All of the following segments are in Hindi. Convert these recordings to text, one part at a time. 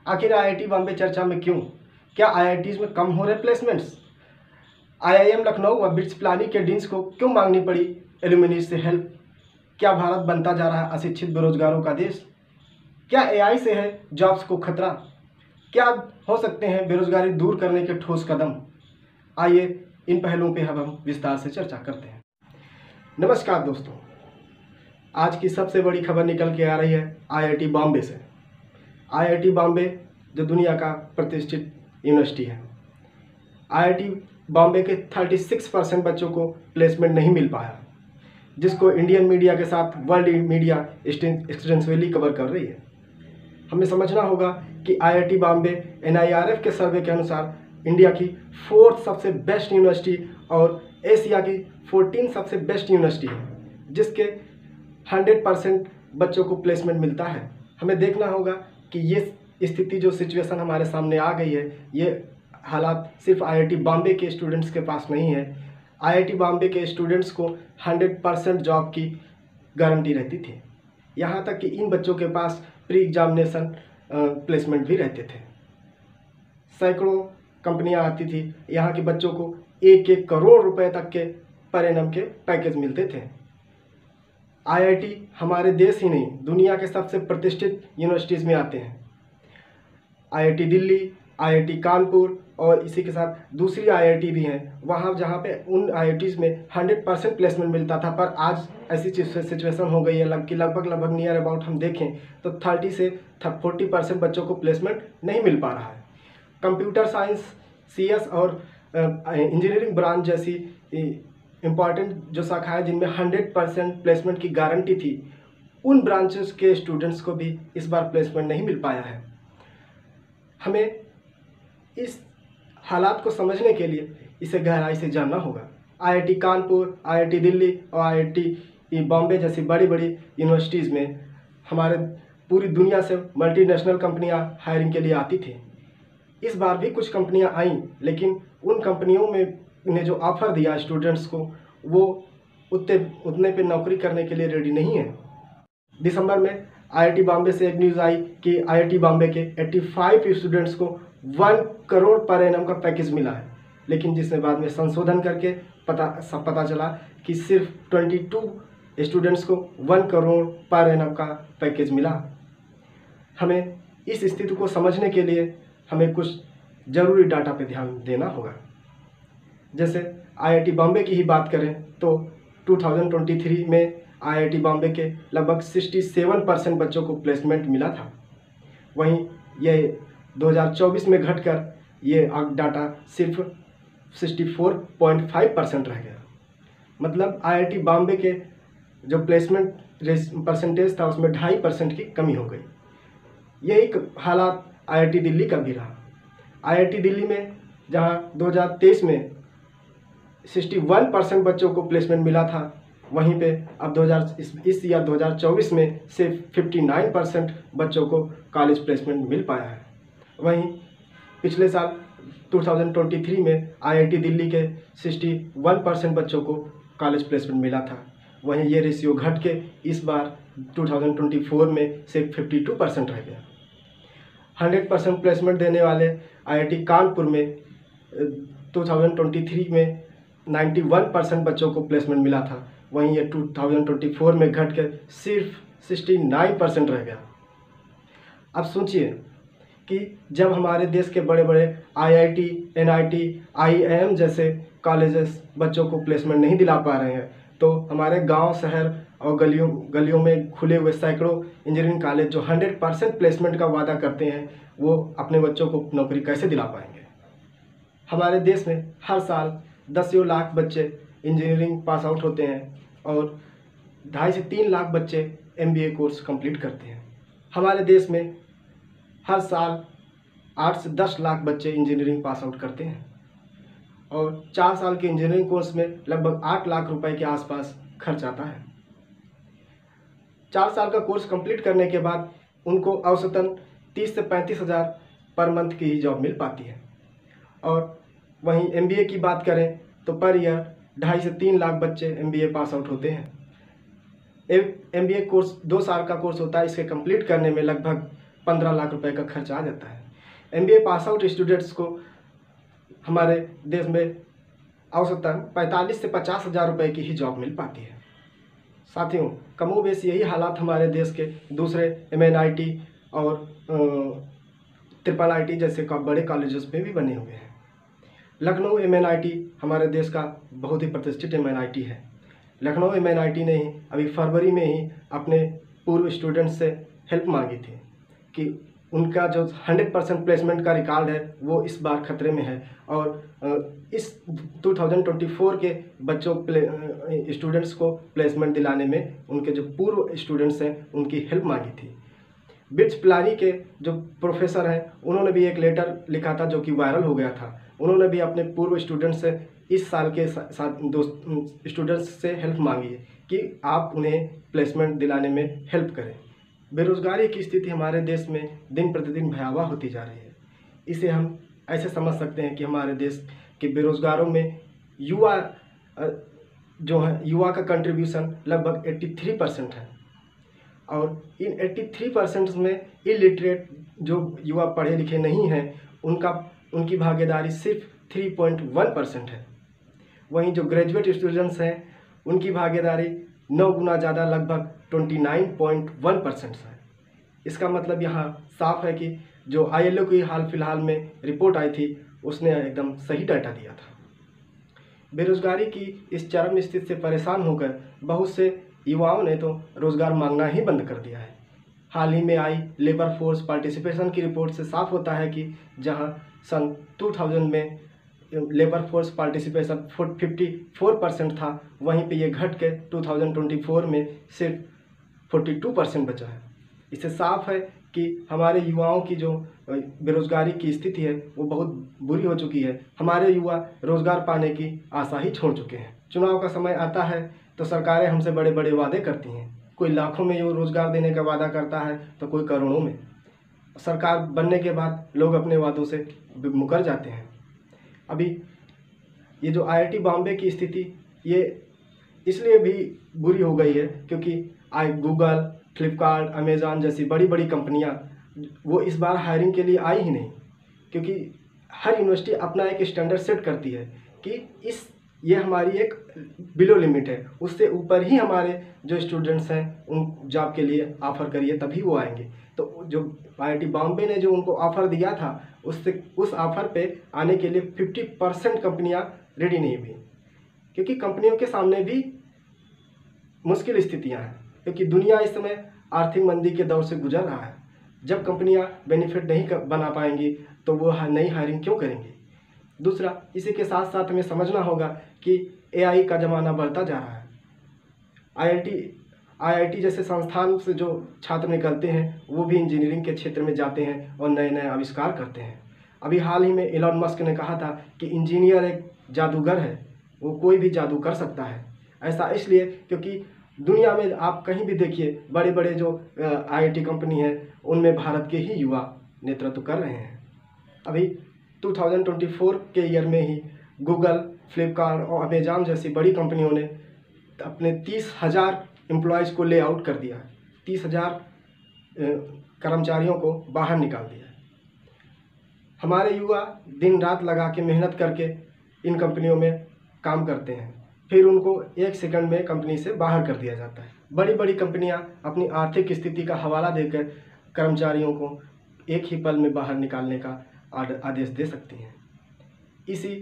आखिर आईआईटी बॉम्बे चर्चा में क्यों? क्या आईआईटीज में कम हो रहे प्लेसमेंट्स? आईआईएम लखनऊ व बिट्स पिलानी के डीन्स को क्यों मांगनी पड़ी एल्यूमिनी से हेल्प? क्या भारत बनता जा रहा है अशिक्षित बेरोजगारों का देश? क्या एआई से है जॉब्स को खतरा? क्या हो सकते हैं बेरोजगारी दूर करने के ठोस कदम? आइए इन पहलुओं पे हम विस्तार से चर्चा करते हैं। नमस्कार दोस्तों, आज की सबसे बड़ी खबर निकल के आ रही है आईआईटी बॉम्बे से। आईआईटी बॉम्बे जो दुनिया का प्रतिष्ठित यूनिवर्सिटी है, आईआईटी बॉम्बे के 36% बच्चों को प्लेसमेंट नहीं मिल पाया, जिसको इंडियन मीडिया के साथ वर्ल्ड मीडिया एक्सटेंसिवली कवर कर रही है। हमें समझना होगा कि आईआईटी बॉम्बे एनआईआरएफ के सर्वे के अनुसार इंडिया की 4th सबसे बेस्ट यूनिवर्सिटी और एशिया की 14 सबसे बेस्ट यूनिवर्सिटी है, जिसके 100% बच्चों को प्लेसमेंट मिलता है। हमें देखना होगा कि ये स्थिति जो सिचुएशन हमारे सामने आ गई है, ये हालात सिर्फ आईआईटी बॉम्बे के स्टूडेंट्स के पास नहीं है। आईआईटी बॉम्बे के स्टूडेंट्स को 100% जॉब की गारंटी रहती थी। यहाँ तक कि इन बच्चों के पास प्री एग्जामिनेशन प्लेसमेंट भी रहते थे। सैकड़ों कंपनियां आती थी, यहाँ के बच्चों को 1-1 करोड़ रुपए तक के पर एनम के पैकेज मिलते थे। आईआईटी हमारे देश ही नहीं, दुनिया के सबसे प्रतिष्ठित यूनिवर्सिटीज़ में आते हैं। आईआईटी दिल्ली, आईआईटी कानपुर और इसी के साथ दूसरी आईआईटी भी हैं, वहाँ जहाँ पे उन आईआईटीज़ में 100% प्लेसमेंट मिलता था। पर आज ऐसी सिचुएशन हो गई है कि लगभग नियर अबाउट हम देखें तो 30 से 40% बच्चों को प्लेसमेंट नहीं मिल पा रहा है। कंप्यूटर साइंस, सीएस और इंजीनियरिंग ब्रांच जैसी इम्पॉर्टेंट जो शाखाएं जिनमें 100% प्लेसमेंट की गारंटी थी, उन ब्रांचेस के स्टूडेंट्स को भी इस बार प्लेसमेंट नहीं मिल पाया है। हमें इस हालात को समझने के लिए इसे गहराई से जानना होगा। आईआईटी कानपुर, आईआईटी दिल्ली और आईआईटी बॉम्बे जैसी बड़ी बड़ी यूनिवर्सिटीज़ में हमारे पूरी दुनिया से मल्टीनेशनल कंपनियां हायरिंग के लिए आती थी। इस बार भी कुछ कंपनियां आईं, लेकिन उन कंपनियों में ने जो ऑफ़र दिया स्टूडेंट्स को, वो उतने पे नौकरी करने के लिए रेडी नहीं है। दिसंबर में आईआईटी बॉम्बे से एक न्यूज़ आई कि आईआईटी बॉम्बे के 85 स्टूडेंट्स को 1 करोड़ पर एनम का पैकेज मिला है, लेकिन जिसने बाद में संशोधन करके पता चला कि सिर्फ 22 स्टूडेंट्स को 1 करोड़ पर एनम का पैकेज मिला। हमें इस स्थिति को समझने के लिए हमें कुछ ज़रूरी डाटा पे ध्यान देना होगा। जैसे आईआईटी बॉम्बे की ही बात करें तो 2023 में आईआईटी बॉम्बे के लगभग 67% बच्चों को प्लेसमेंट मिला था। वहीं ये 2024 में घटकर ये डाटा सिर्फ 64.5% रह गया। मतलब आईआईटी बॉम्बे के जो प्लेसमेंट परसेंटेज था उसमें 2.5% की कमी हो गई। यही हालात आईआईटी दिल्ली का भी रहा। आईआईटी दिल्ली में जहां 2023 में 61% बच्चों को प्लेसमेंट मिला था, वहीं पे अब इस ईयर 2024 में सिर्फ 59% बच्चों को कॉलेज प्लेसमेंट मिल पाया है। वहीं पिछले साल 2023 में आईआईटी दिल्ली के 61% बच्चों को कॉलेज प्लेसमेंट मिला था। वहीं ये रेशियो घट के इस बार 2024 में सिर्फ 52% रह गया। 100% प्लेसमेंट देने वाले आईआईटी कानपुर में 2023 में 91% बच्चों को प्लेसमेंट मिला था, वहीं ये 2024 में घट कर सिर्फ 69% रह गया। अब सोचिए कि जब हमारे देश के बड़े बड़े आईआईटी, एनआईटी, आईआईएम जैसे कॉलेजेस बच्चों को प्लेसमेंट नहीं दिला पा रहे हैं, तो हमारे गांव, शहर और गलियों में खुले हुए सैकड़ों इंजीनियरिंग कॉलेज जो 100% प्लेसमेंट का वादा करते हैं, वो अपने बच्चों को नौकरी कैसे दिला पाएंगे? हमारे देश में हर साल 10 लाख बच्चे इंजीनियरिंग पास आउट होते हैं और 2.5 से 3 लाख बच्चे एमबीए कोर्स कंप्लीट करते हैं। हमारे देश में हर साल 8 से 10 लाख बच्चे इंजीनियरिंग पास आउट करते हैं और 4 साल के इंजीनियरिंग कोर्स में लगभग 8 लाख रुपए के आसपास खर्च आता है। 4 साल का कोर्स कंप्लीट करने के बाद उनको औसतन 30 से 35 हज़ार पर मंथ की ही जॉब मिल पाती है। और वहीं एमबीए की बात करें तो पर ईयर 2.5 से 3 लाख बच्चे एमबीए पास आउट होते हैं। एमबीए कोर्स 2 साल का कोर्स होता है। इसके कंप्लीट करने में लगभग 15 लाख रुपए का खर्च आ जाता है। MBA पास आउट स्टूडेंट्स को हमारे देश में औसतन 45 से 50 हज़ार रुपये की ही जॉब मिल पाती है। साथियों, कमोबेश यही हालात हमारे देश के दूसरे MNIT और IIIT जैसे बड़े कॉलेजेस में भी बने हुए हैं। लखनऊ MNIT हमारे देश का बहुत ही प्रतिष्ठित MNIT है। लखनऊ MNIT ने ही अभी फरवरी में ही अपने पूर्व स्टूडेंट्स से हेल्प मांगी थी कि उनका जो 100% प्लेसमेंट का रिकॉर्ड है वो इस बार खतरे में है, और इस 2024 के बच्चों स्टूडेंट्स को प्लेसमेंट दिलाने में उनके जो पूर्व स्टूडेंट्स हैं उनकी हेल्प मांगी थी। बिट्स पिलानी के जो प्रोफेसर हैं उन्होंने भी एक लेटर लिखा था जो कि वायरल हो गया था। उन्होंने भी अपने पूर्व स्टूडेंट्स से इस साल के स्टूडेंट्स से हेल्प मांगी है कि आप उन्हें प्लेसमेंट दिलाने में हेल्प करें। बेरोज़गारी की स्थिति हमारे देश में दिन प्रतिदिन भयावह होती जा रही है। इसे हम ऐसे समझ सकते हैं कि हमारे देश के बेरोज़गारों में युवा जो है, युवा का कंट्रीब्यूशन लगभग 83% है, और इन 83% में इलिटरेट जो युवा पढ़े लिखे नहीं हैं उनकी भागीदारी सिर्फ 3.1% है। वहीं जो ग्रेजुएट स्टूडेंट्स हैं उनकी भागीदारी 9 गुना ज़्यादा लगभग 29.1% है। इसका मतलब यहाँ साफ है कि जो ILO की हाल फिलहाल में रिपोर्ट आई थी उसने एकदम सही डाटा दिया था। बेरोज़गारी की इस चरम स्थिति से परेशान होकर बहुत से युवाओं ने तो रोज़गार मांगना ही बंद कर दिया है। हाल ही में आई लेबर फोर्स पार्टिसिपेशन की रिपोर्ट से साफ होता है कि जहां सन 2000 में लेबर फोर्स पार्टिसिपेशन 54% था, वहीं पे ये घट के 2024 में सिर्फ 42% बचा है। इससे साफ है कि हमारे युवाओं की जो बेरोज़गारी की स्थिति है वो बहुत बुरी हो चुकी है। हमारे युवा रोज़गार पाने की आशा ही छोड़ चुके हैं। चुनाव का समय आता है तो सरकारें हमसे बड़े बड़े वादे करती हैं। कोई लाखों में यो रोज़गार देने का वादा करता है तो कोई करोड़ों में। सरकार बनने के बाद लोग अपने वादों से मुकर जाते हैं। अभी ये जो IIT बॉम्बे की स्थिति ये इसलिए भी बुरी हो गई है क्योंकि गूगल, फ्लिपकार्ट, अमेज़ॉन जैसी बड़ी बड़ी कंपनियां वो इस बार हायरिंग के लिए आई ही नहीं, क्योंकि हर यूनिवर्सिटी अपना एक स्टैंडर्ड सेट करती है कि ये हमारी एक बिलो लिमिट है, उससे ऊपर ही हमारे जो स्टूडेंट्स हैं उन जॉब के लिए ऑफ़र करिए तभी वो आएंगे। तो जो IIT बॉम्बे ने जो उनको ऑफ़र दिया था उस ऑफ़र पे आने के लिए 50% कंपनियां रेडी नहीं हुई, क्योंकि कंपनियों के सामने भी मुश्किल स्थितियां हैं, क्योंकि दुनिया इस समय आर्थिक मंदी के दौर से गुजर रहा है। जब कंपनियां बेनिफिट नहीं बना पाएंगी तो वो नई हायरिंग क्यों करेंगी। दूसरा, इसी के साथ साथ हमें समझना होगा कि AI का ज़माना बढ़ता जा रहा है। IIT जैसे संस्थान से जो छात्र निकलते हैं वो भी इंजीनियरिंग के क्षेत्र में जाते हैं और नए नए आविष्कार करते हैं। अभी हाल ही में एलन मस्क ने कहा था कि इंजीनियर एक जादूगर है, वो कोई भी जादू कर सकता है। ऐसा इसलिए क्योंकि दुनिया में आप कहीं भी देखिए बड़े बड़े जो IIT कंपनी हैं उनमें भारत के ही युवा नेतृत्व कर रहे हैं। अभी 2024 के ईयर में ही गूगल, फ्लिपकार्ट और अमेज़ॉन जैसी बड़ी कंपनियों ने अपने 30,000 एम्प्लॉयज़ को ले आउट कर दिया है। 30,000 कर्मचारियों को बाहर निकाल दिया है। हमारे युवा दिन रात लगा के मेहनत करके इन कंपनियों में काम करते हैं, फिर उनको 1 सेकंड में कंपनी से बाहर कर दिया जाता है। बड़ी बड़ी कंपनियां अपनी आर्थिक स्थिति का हवाला देकर कर्मचारियों को एक ही पल में बाहर निकालने का आदेश दे सकती हैं। इसी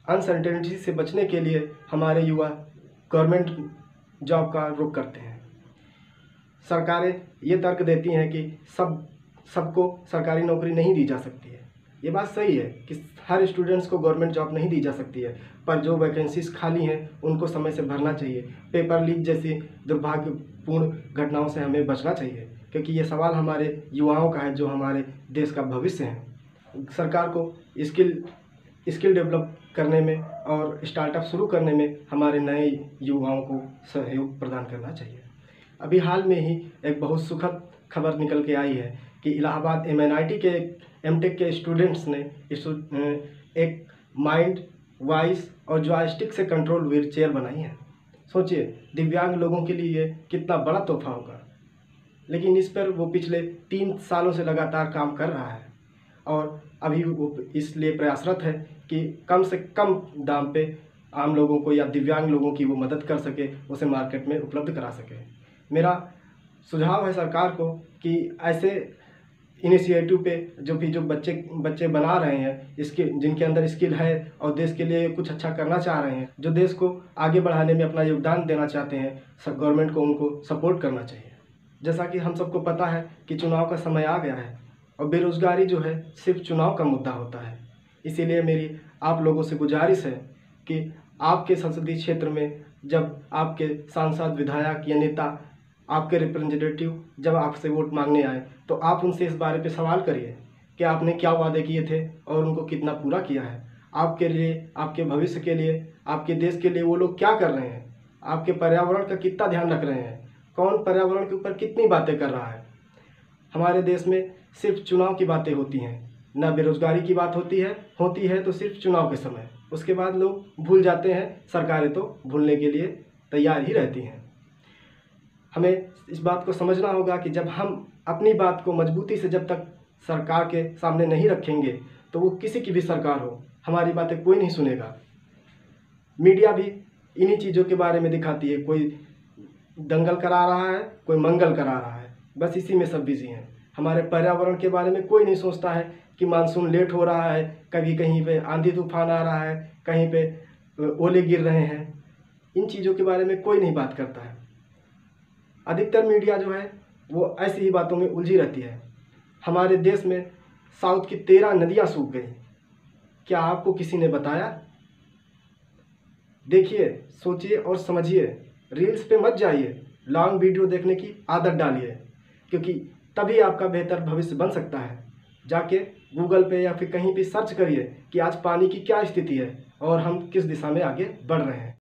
अनसर्टेनिटी से बचने के लिए हमारे युवा गवर्नमेंट जॉब का रुख करते हैं। सरकारें ये तर्क देती हैं कि सबको सरकारी नौकरी नहीं दी जा सकती है। ये बात सही है कि हर स्टूडेंट्स को गवर्नमेंट जॉब नहीं दी जा सकती है, पर जो वैकेंसीज खाली हैं उनको समय से भरना चाहिए। पेपर लीक जैसी दुर्भाग्यपूर्ण घटनाओं से हमें बचना चाहिए, क्योंकि ये सवाल हमारे युवाओं का है जो हमारे देश का भविष्य है। सरकार को स्किल डेवलप करने में और स्टार्टअप शुरू करने में हमारे नए युवाओं को सहयोग प्रदान करना चाहिए। अभी हाल में ही एक बहुत सुखद खबर निकल के आई है कि इलाहाबाद MNIT के MTech के स्टूडेंट्स ने एक माइंड, वॉइस और जॉयस्टिक से कंट्रोल व्हील चेयर बनाई है। सोचिए, दिव्यांग लोगों के लिए ये कितना बड़ा तोहफा होगा। लेकिन इस पर वो पिछले 3 सालों से लगातार काम कर रहा है और अभी वो इसलिए प्रयासरत है कि कम से कम दाम पे आम लोगों को या दिव्यांग लोगों की वो मदद कर सके, उसे मार्केट में उपलब्ध करा सके। मेरा सुझाव है सरकार को कि ऐसे इनिशिएटिव पे जो बच्चे बना रहे हैं, इसके जिनके अंदर स्किल है और देश के लिए कुछ अच्छा करना चाह रहे हैं, जो देश को आगे बढ़ाने में अपना योगदान देना चाहते हैं, सब गवर्नमेंट को उनको सपोर्ट करना चाहिए। जैसा कि हम सबको पता है कि चुनाव का समय आ गया है और बेरोज़गारी जो है सिर्फ चुनाव का मुद्दा होता है। इसीलिए मेरी आप लोगों से गुजारिश है कि आपके संसदीय क्षेत्र में जब आपके सांसद, विधायक या नेता, आपके रिप्रेजेंटेटिव जब आपसे वोट मांगने आए तो आप उनसे इस बारे पे सवाल करिए कि आपने क्या वादे किए थे और उनको कितना पूरा किया है। आपके लिए, आपके भविष्य के लिए, आपके देश के लिए वो लोग क्या कर रहे हैं, आपके पर्यावरण का कितना ध्यान रख रहे हैं, कौन पर्यावरण के ऊपर कितनी बातें कर रहा है। हमारे देश में सिर्फ चुनाव की बातें होती हैं, ना बेरोज़गारी की बात होती है तो सिर्फ चुनाव के समय। उसके बाद लोग भूल जाते हैं, सरकारें तो भूलने के लिए तैयार ही रहती हैं। हमें इस बात को समझना होगा कि जब हम अपनी बात को मजबूती से जब तक सरकार के सामने नहीं रखेंगे तो वो किसी की भी सरकार हो, हमारी बातें कोई नहीं सुनेगा। मीडिया भी इन्हीं चीज़ों के बारे में दिखाती है, कोई दंगल करा रहा है, कोई मंगल करा रहा है, बस इसी में सब बिजी हैं। हमारे पर्यावरण के बारे में कोई नहीं सोचता है कि मानसून लेट हो रहा है, कभी कहीं पे आंधी तूफान आ रहा है, कहीं पे ओले गिर रहे हैं। इन चीज़ों के बारे में कोई नहीं बात करता है। अधिकतर मीडिया जो है वो ऐसी ही बातों में उलझी रहती है। हमारे देश में साउथ की 13 नदियाँ सूख गई, क्या आपको किसी ने बताया? देखिए, सोचिए और समझिए। रील्स पे मत जाइए, लॉन्ग वीडियो देखने की आदत डालिए, क्योंकि तभी आपका बेहतर भविष्य बन सकता है। जाके गूगल पे या फिर कहीं भी सर्च करिए कि आज पानी की क्या स्थिति है और हम किस दिशा में आगे बढ़ रहे हैं।